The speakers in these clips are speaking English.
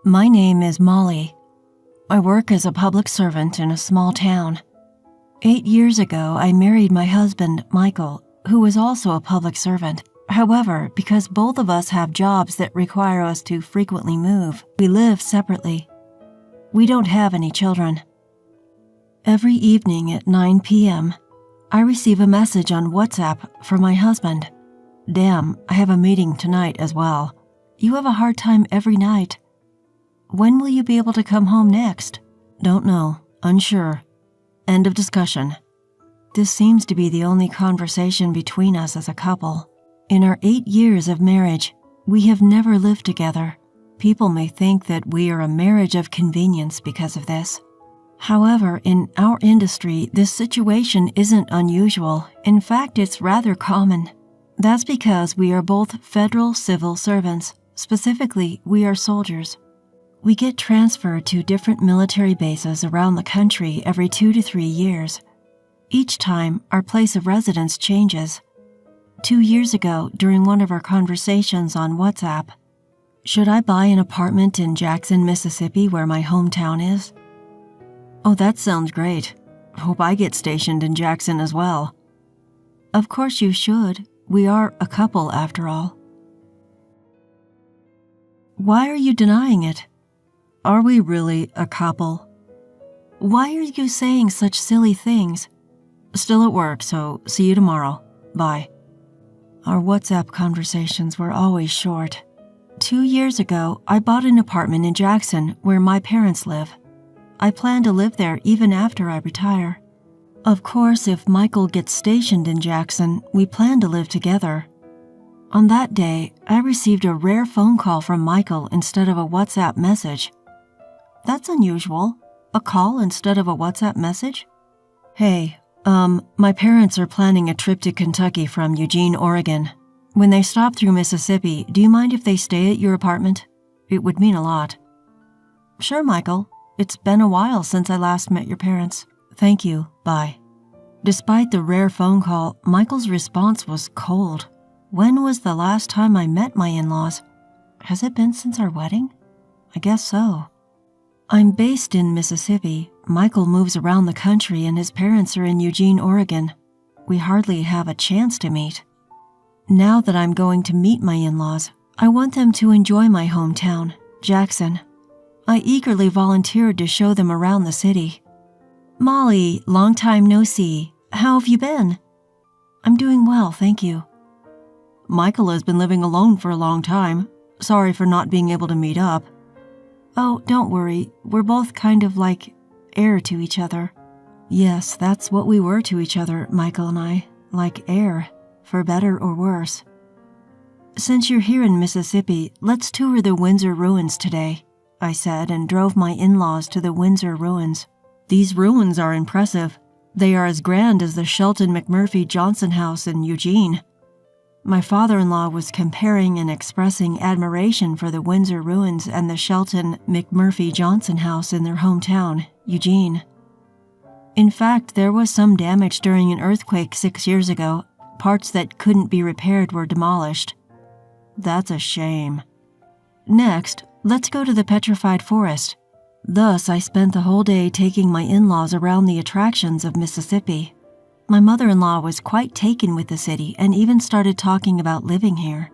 My name is Molly. I work as a public servant in a small town. 8 years ago, I married my husband, Michael, who was also a public servant. However, because both of us have jobs that require us to frequently move, we live separately. We don't have any children. Every evening at 9 p.m., I receive a message on WhatsApp from my husband. Damn, I have a meeting tonight as well. You have a hard time every night. When will you be able to come home next? Don't know. Unsure. End of discussion. This seems to be the only conversation between us as a couple. In our 8 years of marriage, we have never lived together. People may think that we are a marriage of convenience because of this. However, in our industry, this situation isn't unusual. In fact, it's rather common. That's because we are both federal civil servants. Specifically, we are soldiers. We get transferred to different military bases around the country every 2 to 3 years. Each time, our place of residence changes. 2 years ago, during one of our conversations on WhatsApp, should I buy an apartment in Jackson, Mississippi, where my hometown is? Oh, that sounds great. Hope I get stationed in Jackson as well. Of course you should. We are a couple after all. Why are you denying it? Are we really a couple? Why are you saying such silly things? Still at work, so see you tomorrow. Bye. Our WhatsApp conversations were always short. 2 years ago, I bought an apartment in Jackson where my parents live. I plan to live there even after I retire. Of course, if Michael gets stationed in Jackson, we plan to live together. On that day, I received a rare phone call from Michael instead of a WhatsApp message. That's unusual. A call instead of a WhatsApp message? Hey, my parents are planning a trip to Kentucky from Eugene, Oregon. When they stop through Mississippi, do you mind if they stay at your apartment? It would mean a lot. Sure, Michael. It's been a while since I last met your parents. Thank you. Bye. Despite the rare phone call, Michael's response was cold. When was the last time I met my in-laws? Has it been since our wedding? I guess so. I'm based in Mississippi. Michael moves around the country and his parents are in Eugene, Oregon. We hardly have a chance to meet. Now that I'm going to meet my in-laws, I want them to enjoy my hometown, Jackson. I eagerly volunteered to show them around the city. Molly, long time no see. How have you been? I'm doing well, thank you. Michael has been living alone for a long time. Sorry for not being able to meet up. Oh, don't worry. We're both kind of like air to each other. Yes, that's what we were to each other, Michael and I. Like air, for better or worse. Since you're here in Mississippi, let's tour the Windsor ruins today, I said and drove my in-laws to the Windsor ruins. These ruins are impressive. They are as grand as the Shelton McMurphy Johnson house in Eugene. My father-in-law was comparing and expressing admiration for the Windsor ruins and the Shelton McMurphy Johnson house in their hometown, Eugene. In fact, there was some damage during an earthquake 6 years ago. Parts that couldn't be repaired were demolished. That's a shame. Next, let's go to the petrified forest. Thus, I spent the whole day taking my in-laws around the attractions of Mississippi. My mother-in-law was quite taken with the city and even started talking about living here.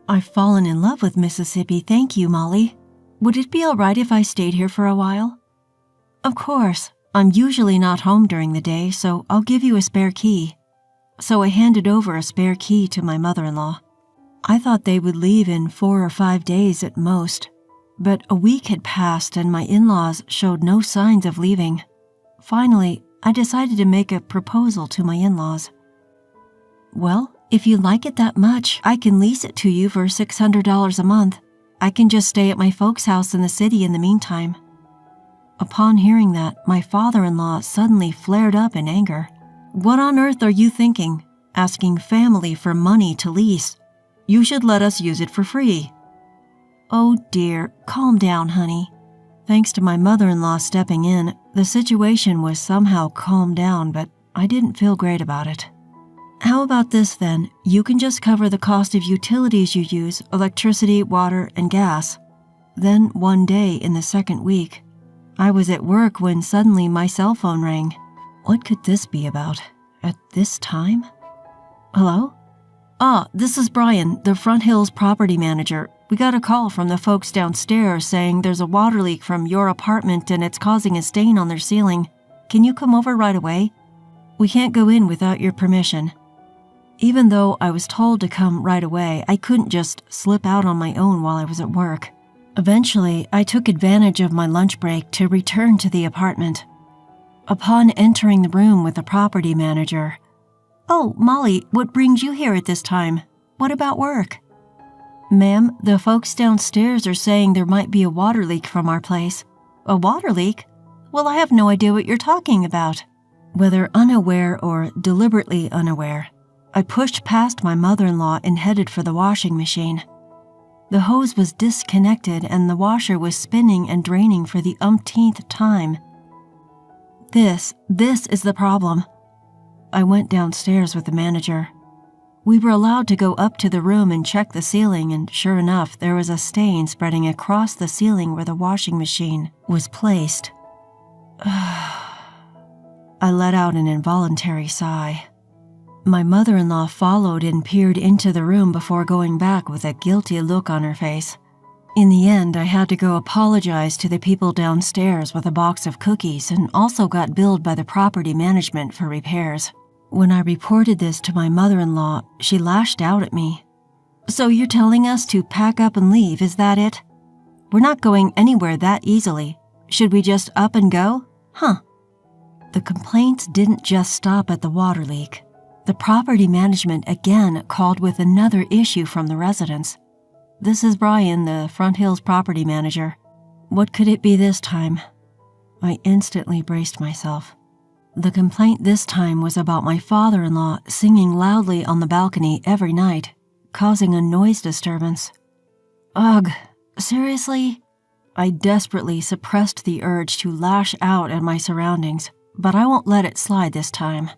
I've fallen in love with Mississippi, thank you, Molly. Would it be all right if I stayed here for a while? Of course. I'm usually not home during the day, so I'll give you a spare key. So I handed over a spare key to my mother-in-law. I thought they would leave in 4 or 5 days at most. But a week had passed and my in-laws showed no signs of leaving. Finally, I decided to make a proposal to my in-laws. Well, if you like it that much, I can lease it to you for $600 a month. I can just stay at my folks' house in the city in the meantime. Upon hearing that, my father-in-law suddenly flared up in anger. What on earth are you thinking? Asking family for money to lease. You should let us use it for free. Oh dear, calm down, honey. Thanks to my mother-in-law stepping in, the situation was somehow calmed down, but I didn't feel great about it. How about this then? You can just cover the cost of utilities you use, electricity, water, and gas. Then one day in the second week, I was at work when suddenly my cell phone rang. What could this be about at this time? Hello? This is Brian, the Front Hills property manager. We got a call from the folks downstairs saying there's a water leak from your apartment and it's causing a stain on their ceiling. Can you come over right away? We can't go in without your permission. Even though I was told to come right away, I couldn't just slip out on my own while I was at work. Eventually, I took advantage of my lunch break to return to the apartment. Upon entering the room with the property manager, "Oh, Molly, what brings you here at this time? What about work?" "Ma'am, the folks downstairs are saying there might be a water leak from our place." "A water leak? Well, I have no idea what you're talking about." Whether unaware or deliberately unaware, I pushed past my mother-in-law and headed for the washing machine. The hose was disconnected and the washer was spinning and draining for the umpteenth time. This is the problem. I went downstairs with the manager. We were allowed to go up to the room and check the ceiling, and sure enough, there was a stain spreading across the ceiling where the washing machine was placed. I let out an involuntary sigh. My mother-in-law followed and peered into the room before going back with a guilty look on her face. In the end, I had to go apologize to the people downstairs with a box of cookies and also got billed by the property management for repairs. When I reported this to my mother-in-law, she lashed out at me. "So you're telling us to pack up and leave, is that it? We're not going anywhere that easily. Should we just up and go? Huh." The complaints didn't just stop at the water leak. The property management again called with another issue from the residents. "This is Brian, the Front Hills property manager. What could it be this time?" I instantly braced myself. The complaint this time was about my father-in-law singing loudly on the balcony every night, causing a noise disturbance. Ugh, seriously? I desperately suppressed the urge to lash out at my surroundings, but I won't let it slide this time.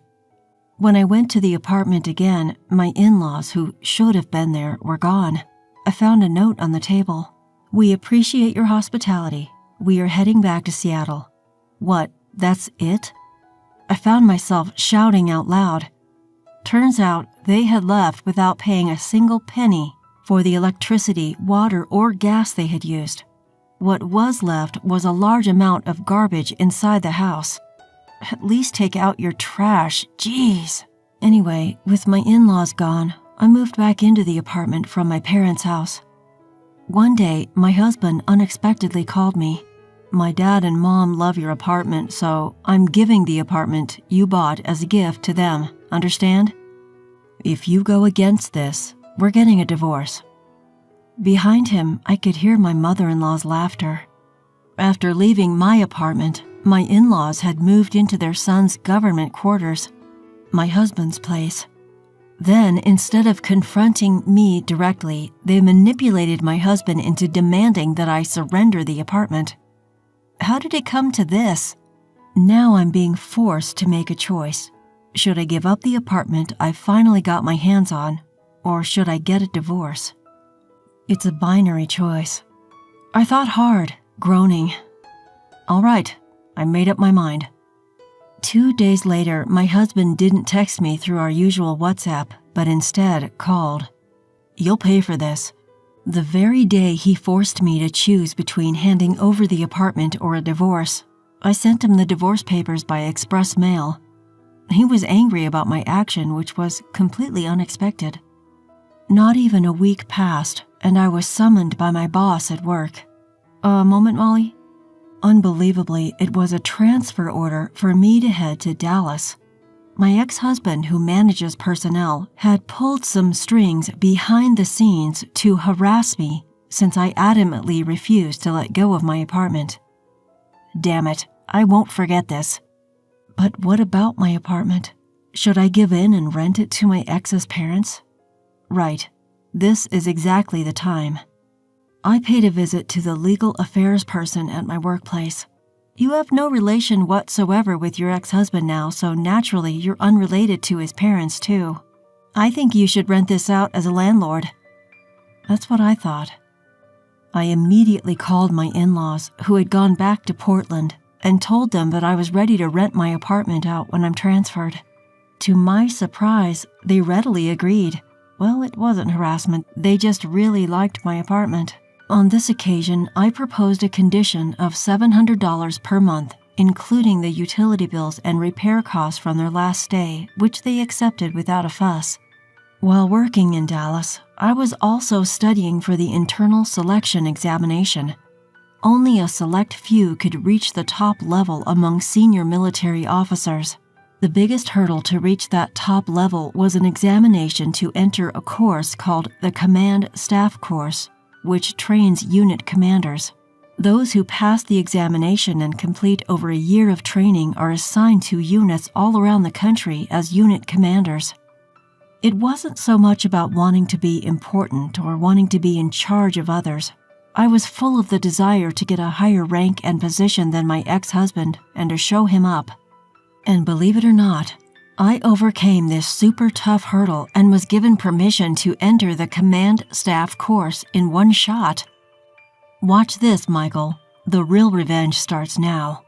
When I went to the apartment again, my in-laws, who should have been there, were gone. I found a note on the table. "We appreciate your hospitality. We are heading back to Seattle." What, that's it? I found myself shouting out loud. Turns out they had left without paying a single penny for the electricity, water, or gas they had used. What was left was a large amount of garbage inside the house. At least take out your trash, jeez. Anyway, with my in-laws gone, I moved back into the apartment from my parents' house. One day, my husband unexpectedly called me. "My dad and mom love your apartment, so I'm giving the apartment you bought as a gift to them, understand? If you go against this, we're getting a divorce." Behind him, I could hear my mother-in-law's laughter. After leaving my apartment, my in-laws had moved into their son's government quarters, my husband's place. Then, instead of confronting me directly, they manipulated my husband into demanding that I surrender the apartment. How did it come to this? Now I'm being forced to make a choice. Should I give up the apartment I finally got my hands on, or should I get a divorce? It's a binary choice. I thought hard, groaning. All right, I made up my mind. 2 days later, my husband didn't text me through our usual WhatsApp, but instead called. "You'll pay for this." The very day he forced me to choose between handing over the apartment or a divorce, I sent him the divorce papers by express mail. He was angry about my action, which was completely unexpected. Not even a week passed, and I was summoned by my boss at work. A moment, Molly? Unbelievably, it was a transfer order for me to head to Dallas. My ex-husband, who manages personnel, had pulled some strings behind the scenes to harass me since I adamantly refused to let go of my apartment. Damn it, I won't forget this. But what about my apartment? Should I give in and rent it to my ex's parents? Right, this is exactly the time. I paid a visit to the legal affairs person at my workplace. You have no relation whatsoever with your ex-husband now, so naturally you're unrelated to his parents too. I think you should rent this out as a landlord. That's what I thought. I immediately called my in-laws, who had gone back to Portland, and told them that I was ready to rent my apartment out when I'm transferred. To my surprise, they readily agreed. Well, it wasn't harassment, they just really liked my apartment. On this occasion, I proposed a condition of $700 per month, including the utility bills and repair costs from their last stay, which they accepted without a fuss. While working in Dallas, I was also studying for the internal selection examination. Only a select few could reach the top level among senior military officers. The biggest hurdle to reach that top level was an examination to enter a course called the Command Staff Course, which trains unit commanders. Those who pass the examination and complete over a year of training are assigned to units all around the country as unit commanders. It wasn't so much about wanting to be important or wanting to be in charge of others. I was full of the desire to get a higher rank and position than my ex-husband and to show him up. And believe it or not, I overcame this super tough hurdle and was given permission to enter the Command Staff course in one shot. Watch this, Michael. The real revenge starts now.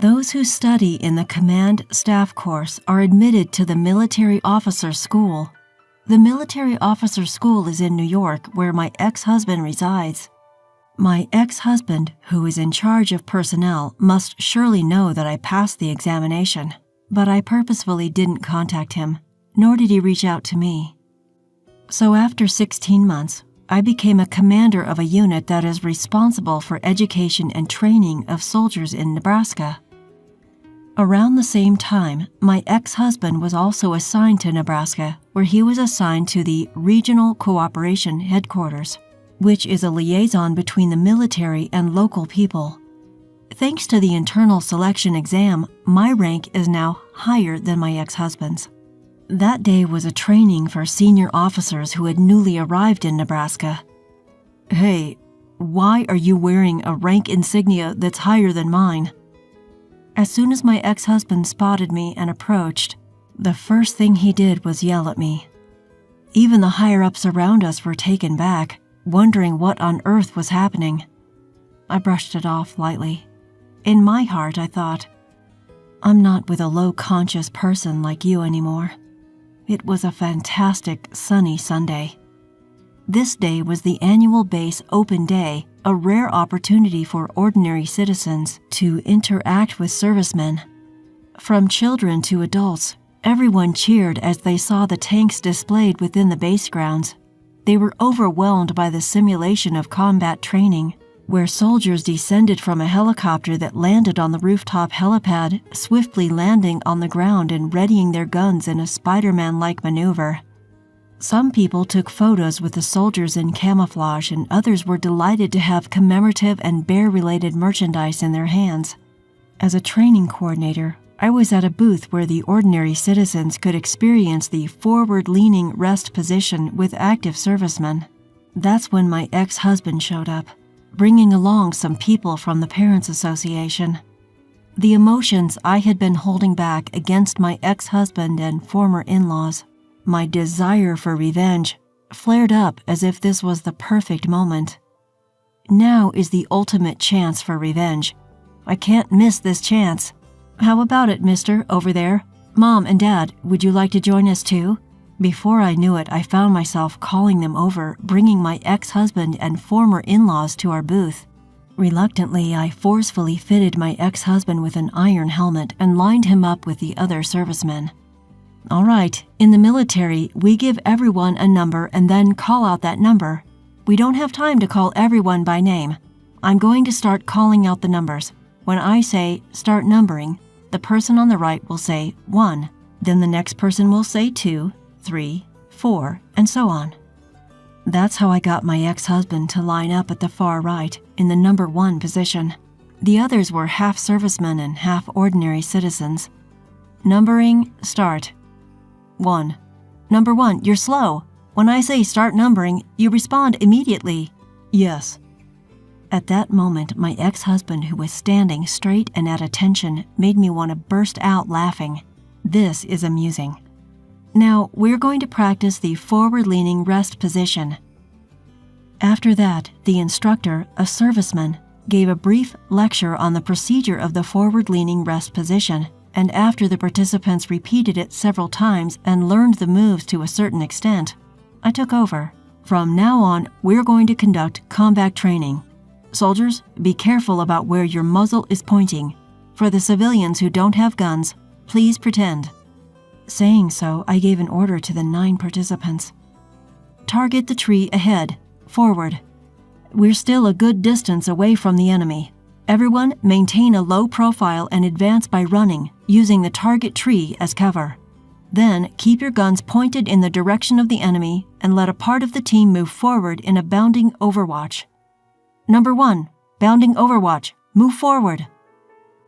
Those who study in the Command Staff course are admitted to the Military Officer School. The Military Officer School is in New York, where my ex-husband resides. My ex-husband, who is in charge of personnel, must surely know that I passed the examination, but I purposefully didn't contact him, nor did he reach out to me. So after 16 months, I became a commander of a unit that is responsible for education and training of soldiers in Nebraska. Around the same time, my ex-husband was also assigned to Nebraska, where he was assigned to the Regional Cooperation Headquarters, which is a liaison between the military and local people. Thanks to the internal selection exam, my rank is now higher than my ex-husband's. That day was a training for senior officers who had newly arrived in Nebraska. Hey, why are you wearing a rank insignia that's higher than mine? As soon as my ex-husband spotted me and approached, the first thing he did was yell at me. Even the higher-ups around us were taken back, wondering what on earth was happening. I brushed it off lightly. In my heart, I thought, I'm not with a low-conscious person like you anymore. It was a fantastic, sunny Sunday. This day was the annual base open day, a rare opportunity for ordinary citizens to interact with servicemen. From children to adults, everyone cheered as they saw the tanks displayed within the base grounds. They were overwhelmed by the simulation of combat training, where soldiers descended from a helicopter that landed on the rooftop helipad, swiftly landing on the ground and readying their guns in a Spider-Man-like maneuver. Some people took photos with the soldiers in camouflage, and others were delighted to have commemorative and bear-related merchandise in their hands. As a training coordinator, I was at a booth where the ordinary citizens could experience the forward-leaning rest position with active servicemen. That's when my ex-husband showed up, bringing along some people from the Parents Association. The emotions I had been holding back against my ex-husband and former in-laws, my desire for revenge, flared up as if this was the perfect moment. Now is the ultimate chance for revenge. I can't miss this chance. How about it, mister, over there? Mom and Dad, would you like to join us too? Before I knew it, I found myself calling them over, bringing my ex-husband and former in-laws to our booth. Reluctantly, I forcefully fitted my ex-husband with an iron helmet and lined him up with the other servicemen. All right, in the military, we give everyone a number and then call out that number. We don't have time to call everyone by name. I'm going to start calling out the numbers. When I say start numbering, the person on the right will say 1, then the next person will say 2, 3, 4, and so on. That's how I got my ex-husband to line up at the far right in the number 1 position. The others were half servicemen and half ordinary citizens. Numbering, start. 1. Number 1, you're slow. When I say start numbering, you respond immediately. Yes. At that moment, my ex-husband, who was standing straight and at attention, made me want to burst out laughing. This is amusing. Now, we're going to practice the forward-leaning rest position. After that, the instructor, a serviceman, gave a brief lecture on the procedure of the forward-leaning rest position, and after the participants repeated it several times and learned the moves to a certain extent, I took over. From now on, we're going to conduct combat training. Soldiers, be careful about where your muzzle is pointing. For the civilians who don't have guns, please pretend. Saying so, I gave an order to the 9 participants. Target the tree ahead, forward. We're still a good distance away from the enemy. Everyone maintain a low profile and advance by running, using the target tree as cover. Then keep your guns pointed in the direction of the enemy and let a part of the team move forward in a bounding overwatch. Number 1, bounding overwatch, move forward.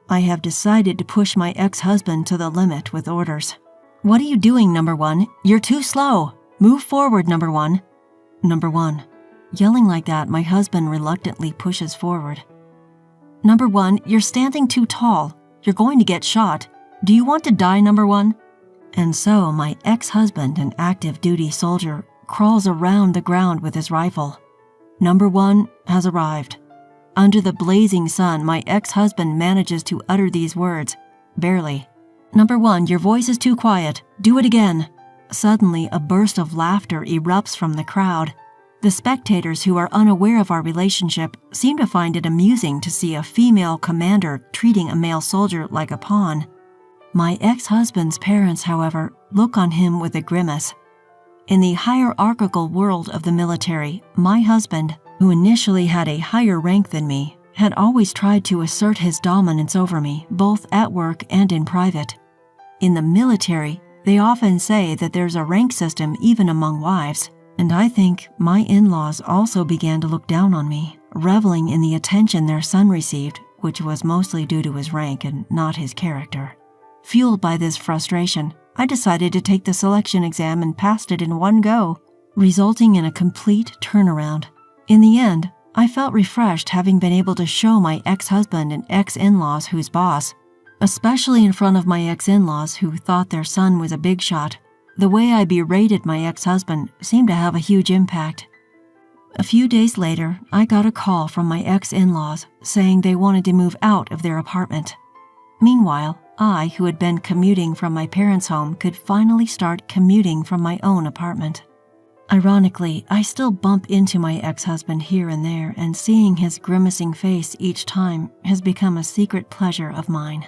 I have decided to push my ex-husband to the limit with orders. What are you doing, Number 1? You're too slow. Move forward, Number 1. Number 1. Yelling like that, my husband reluctantly pushes forward. Number 1, you're standing too tall. You're going to get shot. Do you want to die, Number 1? And so my ex-husband, an active duty soldier, crawls around the ground with his rifle. Number 1 has arrived. Under the blazing sun, my ex-husband manages to utter these words, barely. Number 1, your voice is too quiet. Do it again. Suddenly, a burst of laughter erupts from the crowd. The spectators who are unaware of our relationship seem to find it amusing to see a female commander treating a male soldier like a pawn. My ex-husband's parents, however, look on him with a grimace. In the hierarchical world of the military, my husband, who initially had a higher rank than me, had always tried to assert his dominance over me, both at work and in private. In the military, they often say that there's a rank system even among wives, and I think my in-laws also began to look down on me, reveling in the attention their son received, which was mostly due to his rank and not his character. Fueled by this frustration, I decided to take the selection exam and passed it in one go, resulting in a complete turnaround. In the end, I felt refreshed having been able to show my ex-husband and ex-in-laws who's boss, especially in front of my ex-in-laws who thought their son was a big shot. The way I berated my ex-husband seemed to have a huge impact. A few days later, I got a call from my ex-in-laws saying they wanted to move out of their apartment. Meanwhile, I, who had been commuting from my parents' home, could finally start commuting from my own apartment. Ironically, I still bump into my ex-husband here and there, and seeing his grimacing face each time has become a secret pleasure of mine.